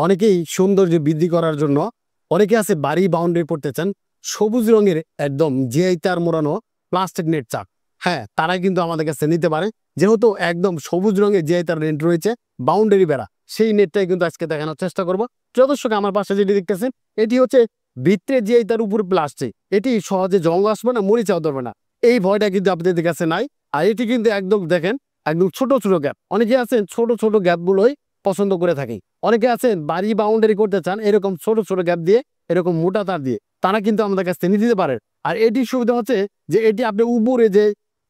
অনেকেই সৌন্দর্য বৃদ্ধি করার জন্য অনেকে আছে বাড়ি বাউন্ডারি করতে চান সবুজ রঙের একদম জিআই তার মোড়ানো প্লাস্টিক নেট চাক। হ্যাঁ, তারা কিন্তু আমাদের কাছে নিতে পারে, যেহেতু একদম সবুজ রঙের জিআই তার নেট রয়েছে, বাউন্ডারি বেড়া, সেই নেটটাই কিন্তু আজকে দেখানোর চেষ্টা করবো। দর্শক, আমার পাশে যেটি দেখতেছেন এটি হচ্ছে ভিতরে জিআই তার উপর প্লাস্টিক। এটি সহজে জং আসবে না, মরিচাও ধরবে না, এই ভয়টা কিন্তু আপনাদের কাছে নাই। আর এটি কিন্তু একদম দেখেন একদম ছোট ছোট গ্যাপ। অনেকে আছেন ছোট ছোট গ্যাপগুলোই পছন্দ করে থাকি। অনেকে আছেন বাড়ি বাউন্ডারি করতে চান এরকম ছোট ছোট গ্যাপ দিয়ে, এরকম মোটা তার দিয়ে, তারা কিন্তু আমাদের কাছ থেকে নিতে দিতে পারেন। আর এটির সুবিধা হচ্ছে যে এটি আপনি উপরে যে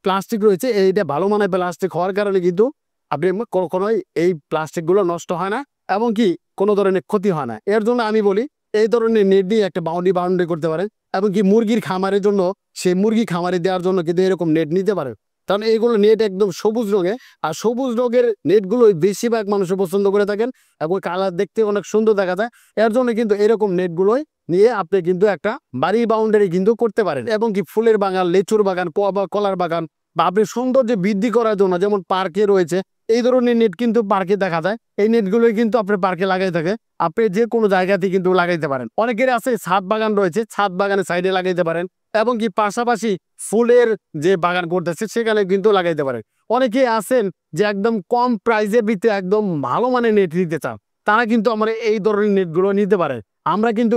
প্লাস্টিক রয়েছে, এইটা ভালো মানের প্লাস্টিক হওয়ার কারণে কিন্তু আপনি কখনোই এই প্লাস্টিকগুলো নষ্ট হয় না এবং কি কোনো ধরনের ক্ষতি হয় না। এর জন্য আমি বলি এই ধরনের নেট দিয়ে একটা বাউন্ডারি করতে পারেন এবং কি মুরগির খামারের জন্য সেই মুরগি খামারে দেওয়ার জন্য কিন্তু এরকম নেট নিতে পারেন। কারণ এইগুলো নেট একদম সবুজ রঙে, আর সবুজ রঙের নেটগুলো বেশিরভাগ মানুষ পছন্দ করে থাকেন এবং কালার দেখতে অনেক সুন্দর দেখা যায়। এর জন্য কিন্তু এরকম নেটগুলোই নিয়ে আপনি কিন্তু একটা বাড়ি বাউন্ডারি কিন্তু করতে পারেন এবং কি ফুলের বাগান, লেচুর বাগান, কলার বাগান বা আপনি সৌন্দর্য বৃদ্ধি করার জন্য যেমন পার্কে রয়েছে এই ধরনের নেট কিন্তু পার্কে দেখা যায়। এই নেটগুলোই কিন্তু আপনি পার্কে লাগাই থাকে, আপনি যে কোনো জায়গাতে কিন্তু লাগাইতে পারেন। অনেকের আছে ছাদ বাগান রয়েছে, ছাদ বাগানের সাইডে লাগাইতে পারেন এবং কি পাশাপাশি ফুলের যে বাগান করতেছে সেখানে কিন্তু লাগাইতে পারেন। অনেকে আছেন যে একদম কম প্রাইসের ভিতরে একদম ভালো মানের নেট নিতে চান, তারা কিন্তু আমরা এই ধরনের নেটগুলো নিতে পারে। আমরা কিন্তু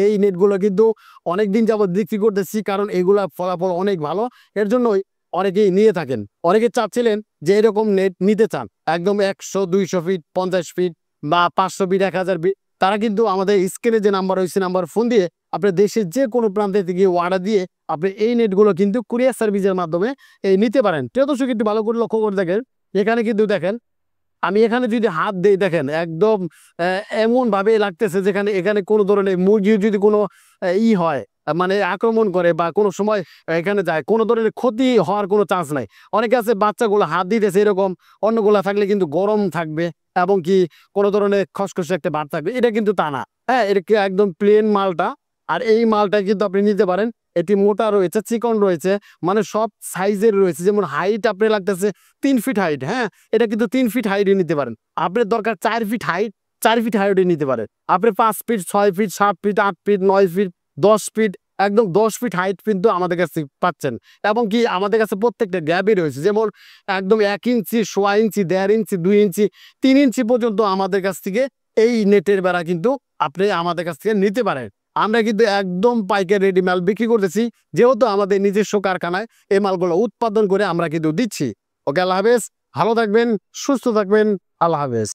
এই নেটগুলো কিন্তু অনেকদিন যাবত বিক্রি করতেছি, কারণ এগুলা ফলাফল অনেক ভালো। এর জন্যই অনেকেই নিয়ে থাকেন। অনেকে চাচ্ছিলেন যে এরকম নেট নিতে চান একদম 100-200 ফিট, 50 ফিট বা 500 ফিট, 1000 ফিট, তারা কিন্তু আমাদের স্ক্রিনে যে নাম্বার রয়েছে নাম্বার ফোন দিয়ে আপনি দেশের যে কোনো প্রান্তে থেকে অর্ডার দিয়ে আপনি এই নেটগুলো কিন্তু কুরিয়ার সার্ভিসের মাধ্যমে নিতে পারেন। দর্শক, একটু ভালো করে লক্ষ্য করে দেখেন, এখানে কিন্তু দেখেন আমি এখানে যদি হাত দিই দেখেন একদম এমন ভাবে লাগতেছে যেখানে এখানে কোনো ধরনের মুরগির যদি কোনো হয় মানে আক্রমণ করে বা কোনো সময় এখানে যায়, কোনো ধরনের ক্ষতি হওয়ার কোনো চান্স নাই। অনেকে আছে বাচ্চাগুলো হাত দিতেছে এরকম, অন্যগুলা থাকলে কিন্তু গরম থাকবে এবং কি কোনো ধরনের খসখসে একটা ভাব থাকবে, এটা কিন্তু তা না। হ্যাঁ, এটা একদম প্লেন মালটা। আর এই মালটা কিন্তু আপনি নিতে পারেন। এটি মোটা রয়েছে, চিকন রয়েছে, মানে সব সাইজের রয়েছে। যেমন হাইট আপনি লাগতেছে 3 ফিট হাইট, হ্যাঁ এটা কিন্তু 3 ফিট হাইটে নিতে পারেন। আপনার দরকার 4 ফিট হাইট, 4 ফিট হাইটে নিতে পারেন। আপনি 5 feet, 6 feet, 7 feet, 8 feet, 9 feet, 10 feet, একদম 10 ফিট হাইট কিন্তু আমাদের কাছে পাচ্ছেন। এবং কি আমাদের কাছে প্রত্যেকটা গ্যাপই রয়েছে, যেমন একদম 1 ইঞ্চি, 1.5 ইঞ্চি, 1.5 ইঞ্চি, 2 ইঞ্চি, 3 ইঞ্চি পর্যন্ত আমাদের কাছ থেকে এই নেটের বেড়া কিন্তু আপনি আমাদের কাছ থেকে নিতে পারেন। আমরা কিন্তু একদম পাইকারি রেডি মাল বিক্রি করতেছি, যেহেতু আমাদের নিজস্ব কারখানায় এই মালগুলো উৎপাদন করে আমরা কিন্তু দিচ্ছি। ওকে, আল্লাহ হাফেজ, ভালো থাকবেন, সুস্থ থাকবেন, আল্লাহ হাফেজ।